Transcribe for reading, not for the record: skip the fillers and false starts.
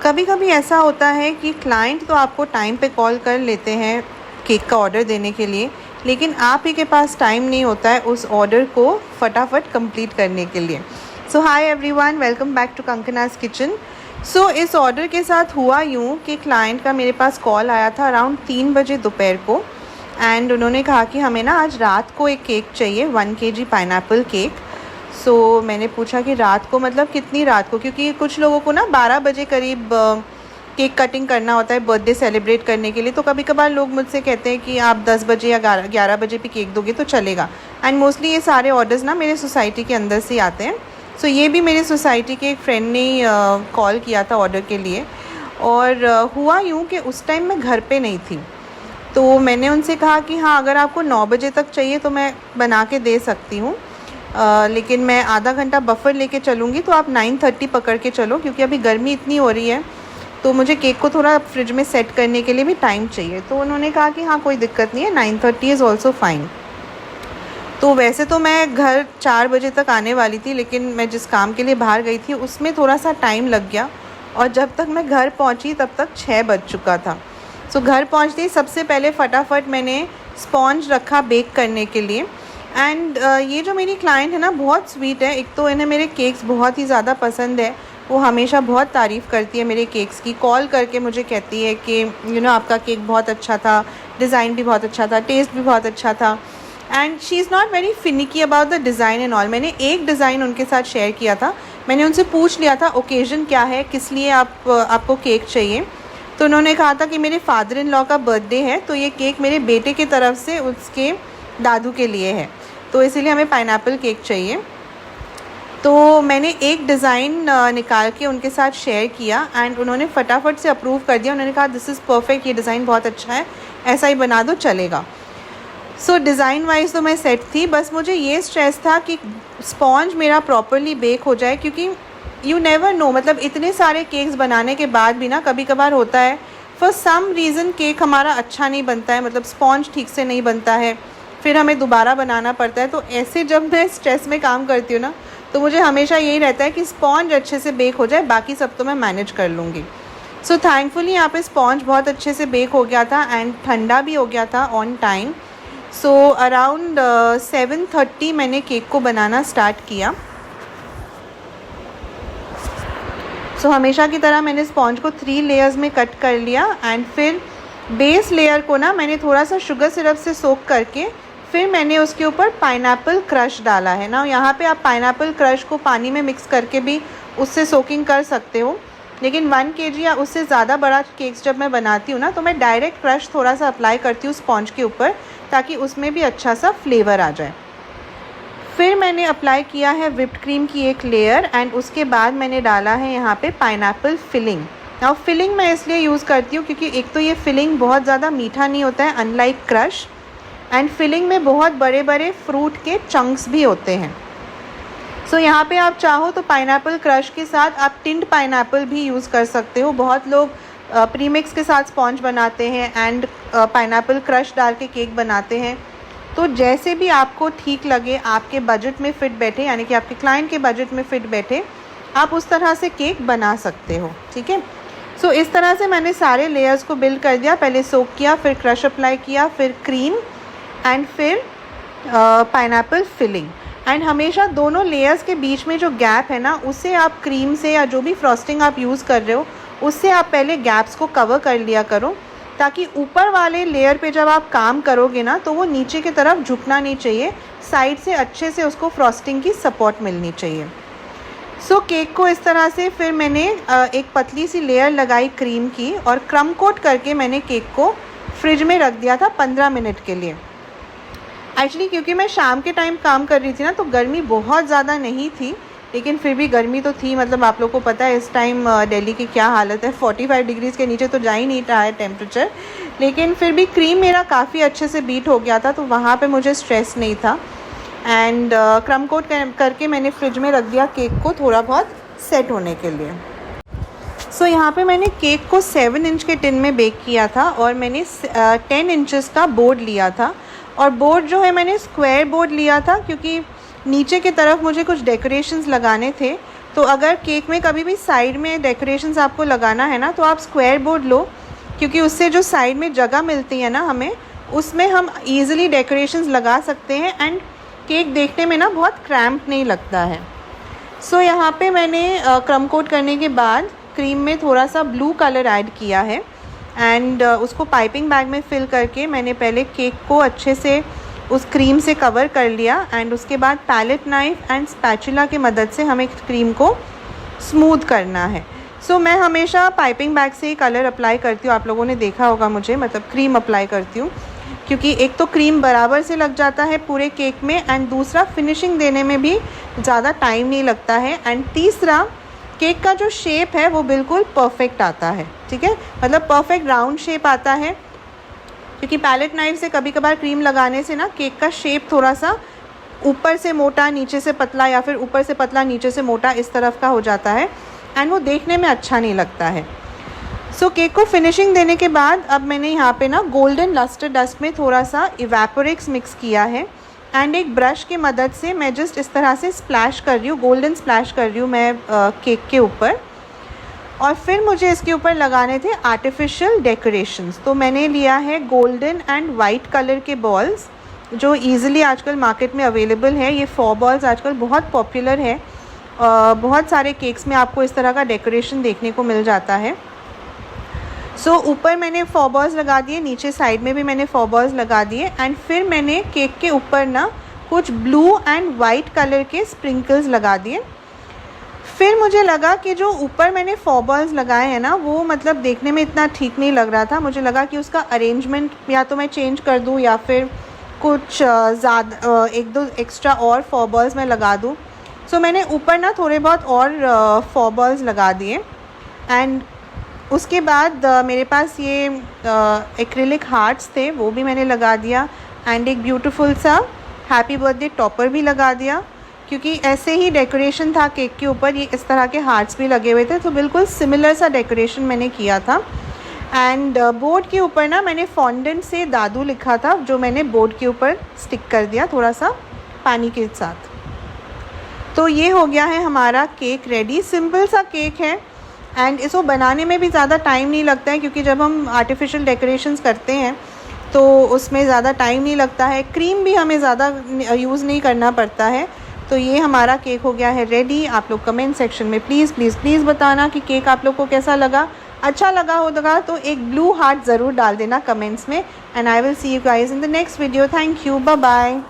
कभी कभी ऐसा होता है कि क्लाइंट तो आपको टाइम पे कॉल कर लेते हैं केक का ऑर्डर देने के लिए, लेकिन आप ही के पास टाइम नहीं होता है उस ऑर्डर को फटाफट कंप्लीट करने के लिए। So hi everyone, welcome back to Kankana's kitchen. So इस ऑर्डर के साथ हुआ यूँ कि क्लाइंट का मेरे पास कॉल आया था अराउंड 3 बजे दोपहर को, एंड उन्होंने कहा कि हमें ना आज रात को एक केक चाहिए, 1 kg पाइनएप्पल केक। सो मैंने पूछा कि रात को मतलब कितनी रात को, क्योंकि कुछ लोगों को ना 12 बजे करीब केक कटिंग करना होता है बर्थडे सेलिब्रेट करने के लिए। तो कभी कभार लोग मुझसे कहते हैं कि आप 10 बजे या 11 बजे भी केक दोगे तो चलेगा। एंड मोस्टली ये सारे ऑर्डर्स ना मेरे सोसाइटी के अंदर से आते हैं। सो ये भी मेरे सोसाइटी के एक फ्रेंड ने कॉल किया था ऑर्डर के लिए, और हुआ यूँ कि उस टाइम मैं घर पे नहीं थी। तो मैंने उनसे कहा कि हाँ, अगर आपको 9 बजे तक चाहिए तो मैं बना के दे सकती हूँ, लेकिन मैं आधा घंटा बफर लेके चलूँगी, तो आप 9:30 पकड़ के चलो, क्योंकि अभी गर्मी इतनी हो रही है तो मुझे केक को थोड़ा फ्रिज में सेट करने के लिए भी टाइम चाहिए। तो उन्होंने कहा कि हाँ कोई दिक्कत नहीं है, 9:30 इज़ ऑल्सो फाइन। तो वैसे तो मैं घर 4 बजे तक आने वाली थी, लेकिन मैं जिस काम के लिए बाहर गई थी उसमें थोड़ा सा टाइम लग गया, और जब तक मैं घर पहुंची तब तक 6 बज चुका था। सो घर पहुंचते ही सबसे पहले फटाफट मैंने स्पॉन्ज रखा बेक करने के लिए। एंड ये जो मेरी क्लाइंट है ना बहुत स्वीट है। एक तो इन्हें मेरे केक्स बहुत ही ज़्यादा पसंद है, वो हमेशा बहुत तारीफ़ करती है मेरे केक्स की। कॉल करके मुझे कहती है कि आपका केक बहुत अच्छा था, डिज़ाइन भी बहुत अच्छा था, टेस्ट भी बहुत अच्छा था। And she is not very finicky about the design and all. मैंने एक डिज़ाइन उनके साथ शेयर किया था, मैंने उनसे पूछ लिया था ओकेज़न क्या है, किस लिए आपको केक चाहिए। तो उन्होंने कहा था कि मेरे फादर इन लॉ का बर्थडे है, तो ये केक मेरे बेटे की तरफ से उसके दादू के लिए है, तो इसीलिए हमें पाइनएप्पल केक चाहिए। तो मैंने एक डिज़ाइन निकाल के उनके साथ शेयर किया, एंड उन्होंने फटाफट से अप्रूव कर दिया। उन्होंने कहा दिस इज़ परफेक्ट, ये डिज़ाइन बहुत अच्छा है, ऐसा ही बना दो, चलेगा। सो डिज़ाइन वाइज तो मैं सेट थी, बस मुझे ये स्ट्रेस था कि स्पॉन्ज मेरा प्रॉपरली बेक हो जाए, क्योंकि यू नेवर नो, मतलब इतने सारे केक्स बनाने के बाद भी ना कभी कभार होता है फॉर सम रीज़न केक हमारा अच्छा नहीं बनता है, मतलब स्पॉन्ज ठीक से नहीं बनता है, फिर हमें दोबारा बनाना पड़ता है। तो ऐसे जब मैं स्ट्रेस में काम करती हूँ ना, तो मुझे हमेशा यही रहता है कि स्पॉन्ज अच्छे से बेक हो जाए, बाकी सब तो मैं मैनेज कर लूँगी। सो थैंकफुली यहाँ पे स्पॉन्ज बहुत अच्छे से बेक हो गया था, एंड ठंडा भी हो गया था ऑन टाइम। सो अराउंड 7:30 मैंने केक को बनाना स्टार्ट किया। सो हमेशा की तरह मैंने स्पॉन्ज को 3 लेयर्स में कट कर लिया, एंड फिर बेस लेयर को ना मैंने थोड़ा सा शुगर सिरप से सोक करके फिर मैंने उसके ऊपर पाइनएप्पल क्रश डाला है ना। यहाँ पे आप पाइनएप्पल क्रश को पानी में मिक्स करके भी उससे सोकिंग कर सकते हो, लेकिन 1 kg या उससे ज़्यादा बड़ा केक्स जब मैं बनाती हूँ ना, तो मैं डायरेक्ट क्रश थोड़ा सा अप्लाई करती हूँ स्पॉन्ज के ऊपर, ताकि उसमें भी अच्छा सा फ्लेवर आ जाए। फिर मैंने अप्लाई किया है विप्ड क्रीम की एक लेयर, एंड उसके बाद मैंने डाला है यहाँ पे पाइनएप्पल फिलिंग। नाउ फिलिंग मैं इसलिए यूज़ करती हूँ क्योंकि एक तो ये फिलिंग बहुत ज़्यादा मीठा नहीं होता है अनलाइक क्रश, एंड फिलिंग में बहुत बड़े बड़े फ्रूट के चंक्स भी होते हैं। सो यहाँ पे आप चाहो तो पाइनएप्पल क्रश के साथ आप टिंड पाइनएप्पल भी यूज़ कर सकते हो। बहुत लोग प्रीमिक्स के साथ स्पॉन्ज बनाते हैं एंड पाइनएप्पल क्रश डाल के केक बनाते हैं। तो जैसे भी आपको ठीक लगे, आपके बजट में फ़िट बैठे, यानी कि आपके क्लाइंट के बजट में फ़िट बैठे, आप उस तरह से केक बना सकते हो, ठीक है। सो इस तरह से मैंने सारे लेयर्स को बिल्ड कर दिया। पहले सोक किया, फिर क्रश अप्लाई किया, फिर क्रीम, एंड फिर पाइनएप्पल फिलिंग। एंड हमेशा दोनों लेयर्स के बीच में जो गैप है ना, उसे आप क्रीम से या जो भी फ्रॉस्टिंग आप यूज़ कर रहे हो उससे आप पहले गैप्स को कवर कर लिया करो, ताकि ऊपर वाले लेयर पे जब आप काम करोगे ना, तो वो नीचे की तरफ झुकना नहीं चाहिए, साइड से अच्छे से उसको फ्रॉस्टिंग की सपोर्ट मिलनी चाहिए। सो केक को इस तरह से फिर मैंने एक पतली सी लेयर लगाई क्रीम की, और क्रम कोट करके मैंने केक को फ्रिज में रख दिया था 15 मिनट के लिए। एक्चुअली क्योंकि मैं शाम के टाइम काम कर रही थी ना, तो गर्मी बहुत ज़्यादा नहीं थी, लेकिन फिर भी गर्मी तो थी। मतलब आप लोग को पता है इस टाइम दिल्ली की क्या हालत है, 45 डिग्रीज़ के नीचे तो जा ही नहीं रहा है टेम्परेचर। लेकिन फिर भी क्रीम मेरा काफ़ी अच्छे से बीट हो गया था, तो वहाँ पे मुझे स्ट्रेस नहीं था। एंड क्रम कोट करके मैंने फ्रिज में रख दिया केक को थोड़ा बहुत सेट होने के लिए। सो यहाँ पे मैंने केक को 7 इंच के टिन में बेक किया था, और मैंने 10 इंचेस का बोर्ड लिया था। और बोर्ड जो है मैंने स्क्वायर बोर्ड लिया था, क्योंकि नीचे की तरफ मुझे कुछ डेकोरेशंस लगाने थे, तो अगर केक में कभी भी साइड में डेकोरेशंस आपको लगाना है ना, तो आप स्क्वायर बोर्ड लो, क्योंकि उससे जो साइड में जगह मिलती है ना हमें, उसमें हम ईज़िली डेकोरेशंस लगा सकते हैं एंड केक देखने में ना बहुत क्रैम्प नहीं लगता है। सो यहाँ पे मैंने क्रम कोट करने के बाद क्रीम में थोड़ा सा ब्लू कलर ऐड किया है एंड उसको पाइपिंग बैग में फिल करके मैंने पहले केक को अच्छे से उस क्रीम से कवर कर लिया एंड उसके बाद पैलेट नाइफ एंड स्पैचुला की मदद से हमें क्रीम को स्मूथ करना है। सो मैं हमेशा पाइपिंग बैग से ही कलर अप्लाई करती हूँ, आप लोगों ने देखा होगा मुझे, मतलब क्रीम अप्लाई करती हूँ, क्योंकि एक तो क्रीम बराबर से लग जाता है पूरे केक में एंड दूसरा फिनिशिंग देने में भी ज़्यादा टाइम नहीं लगता है एंड तीसरा केक का जो शेप है वो बिल्कुल परफेक्ट आता है। ठीक है, मतलब परफेक्ट राउंड शेप आता है, क्योंकि पैलेट नाइफ से कभी कभार क्रीम लगाने से ना केक का शेप थोड़ा सा ऊपर से मोटा नीचे से पतला या फिर ऊपर से पतला नीचे से मोटा इस तरफ का हो जाता है एंड वो देखने में अच्छा नहीं लगता है। सो केक को फिनिशिंग देने के बाद अब मैंने यहाँ पे ना गोल्डन लस्टर डस्ट में थोड़ा सा इवेपोरेक्स मिक्स किया है एंड एक ब्रश की मदद से मैं जस्ट इस तरह से स्प्लैश कर रही हूँ, गोल्डन स्प्लैश कर रही हूँ मैं केक के ऊपर। और फिर मुझे इसके ऊपर लगाने थे आर्टिफिशियल डेकोरेशंस, तो मैंने लिया है गोल्डन एंड वाइट कलर के बॉल्स जो ईज़िली आजकल मार्केट में अवेलेबल है। ये 4 बॉल्स आजकल बहुत पॉपुलर है, बहुत सारे केक्स में आपको इस तरह का डेकोरेशन देखने को मिल जाता है। सो ऊपर मैंने 4 बॉल्स लगा दिए, नीचे साइड में भी मैंने 4 बॉल्स लगा दिए एंड फिर मैंने केक के ऊपर ना कुछ ब्लू एंड वाइट कलर के स्प्रिंकल्स लगा दिए। फिर मुझे लगा कि जो ऊपर मैंने 4 बॉल्स लगाए हैं ना, वो मतलब देखने में इतना ठीक नहीं लग रहा था। मुझे लगा कि उसका अरेंजमेंट या तो मैं चेंज कर दूँ या फिर कुछ ज़्यादा 1-2 एक्स्ट्रा और 4 बॉल्स मैं लगा दूँ। सो मैंने ऊपर ना थोड़े बहुत और 4 बॉल्स लगा दिए एंड उसके बाद मेरे पास ये एक्रिलिक हार्ट्स थे, वो भी मैंने लगा दिया एंड एक ब्यूटीफुल सा हैप्पी बर्थडे टॉपर भी लगा दिया, क्योंकि ऐसे ही डेकोरेशन था केक के ऊपर, ये इस तरह के हार्ट्स भी लगे हुए थे, तो बिल्कुल सिमिलर सा डेकोरेशन मैंने किया था। एंड बोर्ड के ऊपर ना मैंने फॉन्डेंट से दादू लिखा था, जो मैंने बोर्ड के ऊपर स्टिक कर दिया थोड़ा सा पानी के साथ। तो ये हो गया है हमारा केक रेडी। सिंपल सा केक है एंड इसको बनाने में भी ज़्यादा टाइम नहीं लगता है, क्योंकि जब हम आर्टिफिशियल डेकोरेशंस करते हैं तो उसमें ज़्यादा टाइम नहीं लगता है, क्रीम भी हमें ज़्यादा यूज़ नहीं करना पड़ता है। तो ये हमारा केक हो गया है रेडी। आप लोग कमेंट सेक्शन में प्लीज़ प्लीज़ प्लीज़ बताना कि केक आप लोग को कैसा लगा। अच्छा लगा होगा तो एक ब्लू हार्ट ज़रूर डाल देना कमेंट्स में and I will see you guys in the next video. Thank you, bye bye.